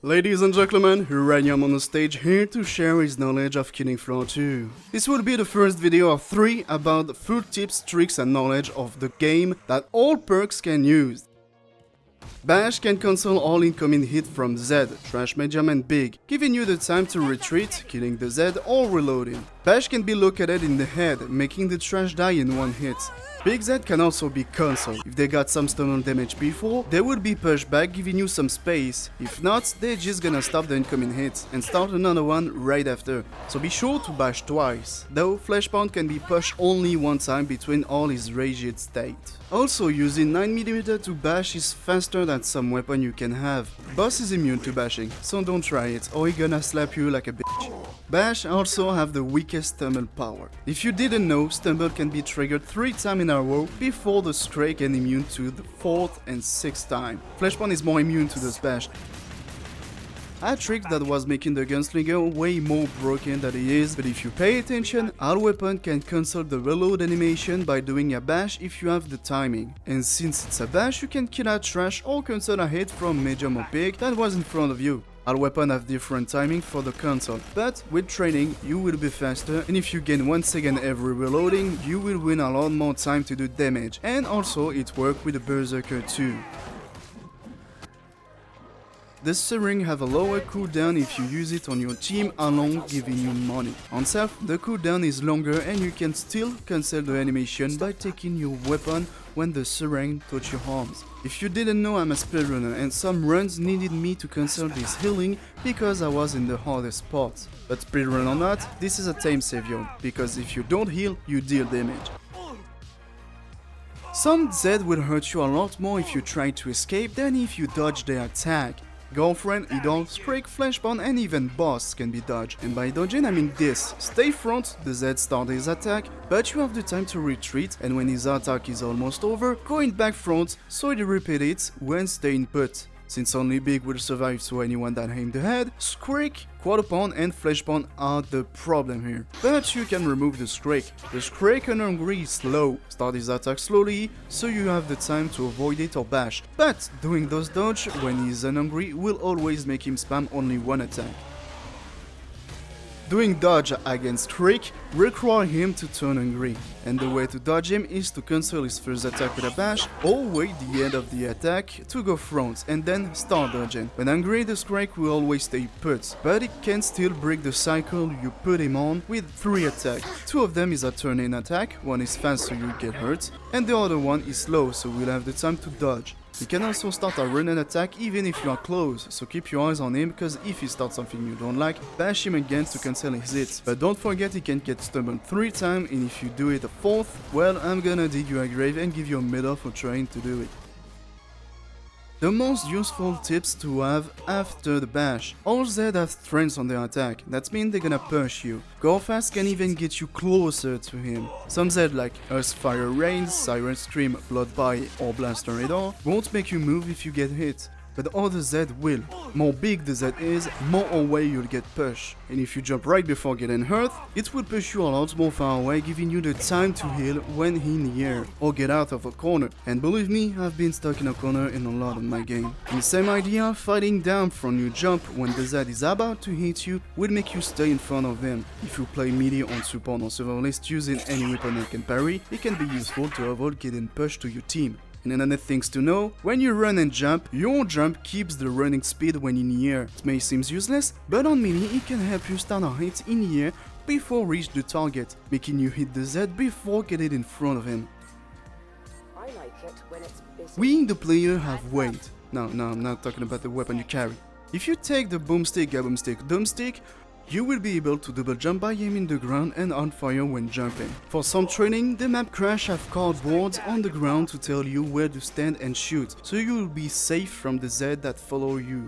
Ladies and gentlemen, Uranium on the stage here to share his knowledge of Killing Floor 2. This will be the first video of 3 about full tips, tricks and knowledge of the game that all perks can use. Bash can cancel all incoming hit from Zed, Trash, Medium and Big, giving you the time to retreat, killing the Zed or reloading. Bash can be located in the head, making the Trash die in one hit. Big Zed can also be cancelled. If they got some stunner damage before, they will be pushed back, giving you some space. If not, they're just gonna stop the incoming hits and start another one right after. So be sure to bash twice. Though Flashpoint can be pushed only one time between all his raged state. Also, using 9mm to bash is faster than some weapon you can have. Boss is immune to bashing, so don't try it or he gonna slap you like a bitch. Bash also have the weakest stumble power. If you didn't know, stumble can be triggered 3 times in a row before the Stray can immune to the 4th and 6th time. Flashpoint is more immune to this bash. A trick that was making the gunslinger way more broken than he is, but if you pay attention, all weapon can cancel the reload animation by doing a bash if you have the timing. And since it's a bash, you can kill a Trash or cancel a hit from Medium or Big that was in front of you. All weapons have different timing for the cancel, but with training you will be faster, and if you gain 1 second every reloading, you will win a lot more time to do damage, and also it works with the Berserker too. The Syringe have a lower cooldown if you use it on your team along giving you money. On self, the cooldown is longer and you can still cancel the animation by taking your weapon when the Syringe touch your arms. If you didn't know, I'm a speedrunner and some runs needed me to cancel this healing because I was in the hardest spot. But speedrun or not, this is a time savior, because if you don't heal, you deal damage. Some Zed will hurt you a lot more if you try to escape than if you dodge their attack. Girlfriend, Idol, Scrake, Flashpoint and even Boss can be dodged, and by dodging I mean this: stay front, the Zed start his attack, but you have the time to retreat, and when his attack is almost over, going back front so he repeat it when staying put. Since only Big will survive to anyone that aimed ahead, Scrake, Quarterpound and Flashpoint are the problem here. But you can remove the Scrake. The Scrake and Hungry is slow, start his attack slowly, so you have the time to avoid it or bash. But doing those dodge when he's unhungry will always make him spam only one attack. Doing dodge against Scrake require him to turn hungry, and the way to dodge him is to cancel his first attack with a bash or wait the end of the attack to go front and then start dodging. When hungry, the Scrake will always stay put, but it can still break the cycle you put him on with 3 attacks. 2 of them is a turn-in attack, one is fast so you get hurt, and the other one is slow so we'll have the time to dodge. You can also start a run-in attack even if you are close, so keep your eyes on him, because if he starts something you don't like, bash him again to cancel his hits. But don't forget he can get stumbled 3 times, and if you do it a 4th, well, I'm gonna dig you a grave and give you a medal for trying to do it. The most useful tips to have after the bash. All Zed have strengths on their attack, that means they're gonna push you. Go fast can even get you closer to him. Some Zed like Earthfire Rain, Siren Scream, Blood Bite or Blaster Radar won't make you move if you get hit, but other Zed will. More big the Zed is, more away you'll get pushed. And if you jump right before getting hurt, it will push you a lot more far away, giving you the time to heal when in the air, or get out of a corner. And believe me, I've been stuck in a corner in a lot of my game. And the same idea, fighting down from your jump when the Zed is about to hit you will make you stay in front of him. If you play melee on support or server list using any weapon that can parry, it can be useful to avoid getting pushed to your team. And another things to know, when you run and jump, your jump keeps the running speed when in the air. It may seem useless, but on melee it can help you start a hit in the air before reach the target, making you hit the Zed before getting in front of him. I like it when it's busy. We the player have weight. No, I'm not talking about the weapon you carry. If you take the boomstick, dumbstick, you will be able to double jump by aiming the ground and on fire when jumping. For some training, the map crash have cardboards on the ground to tell you where to stand and shoot, so you will be safe from the Zed that follow you.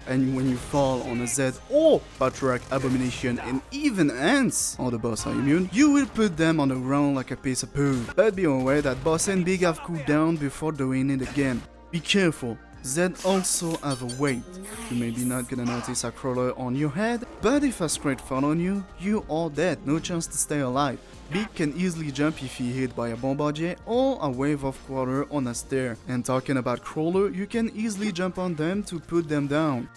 And when you fall on a Zed or Patriarch, Abomination and even Ants, or the boss are immune, you will put them on the ground like a piece of poo. But be aware that boss and big have cooled down before doing it again. Be careful. Zed also have a weight. You may be not gonna notice a crawler on your head, but if a Scrake fall on you, you are dead, no chance to stay alive. Big can easily jump if he hit by a bombardier or a wave of quarter on a stair. And talking about crawler, you can easily jump on them to put them down.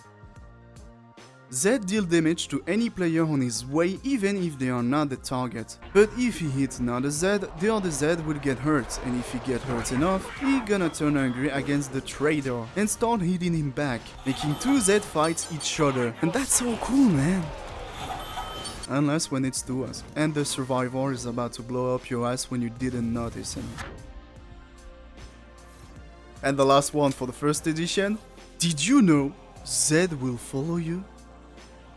Zed deal damage to any player on his way even if they are not the target. But if he hits another Zed, the other Zed will get hurt, and if he get hurt enough, he gonna turn angry against the trader and start hitting him back, making two Zed fight each other. And that's so cool, man! Unless when it's to us, and the survivor is about to blow up your ass when you didn't notice him. And the last one for the first edition. Did you know Zed will follow you?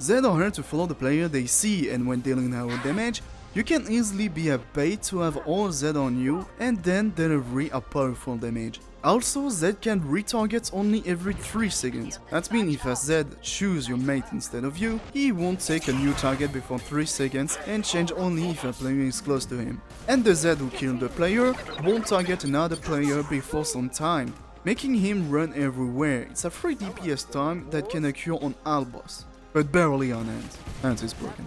Zed are here to follow the player they see, and when dealing out damage, you can easily be a bait to have all Zed on you and then deliver a powerful damage. Also, Zed can retarget only every 3 seconds. That means if a Zed choose your mate instead of you, he won't take a new target before 3 seconds and change only if a player is close to him. And the Zed who killed the player won't target another player before some time, making him run everywhere. It's a free DPS time that can occur on all boss, but barely on Ant. Ant is broken.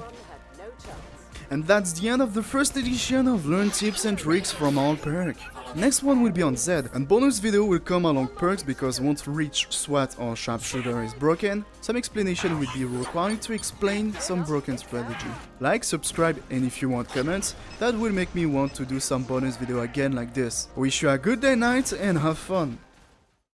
And that's the end of the first edition of Learn Tips and Tricks from all perk. Next one will be on Zed, and bonus video will come along perks because once reach, SWAT or sharpshooter is broken, some explanation will be required to explain some broken strategy. Like, subscribe, and if you want comments, that will make me want to do some bonus video again like this. Wish you a good day, night, and have fun!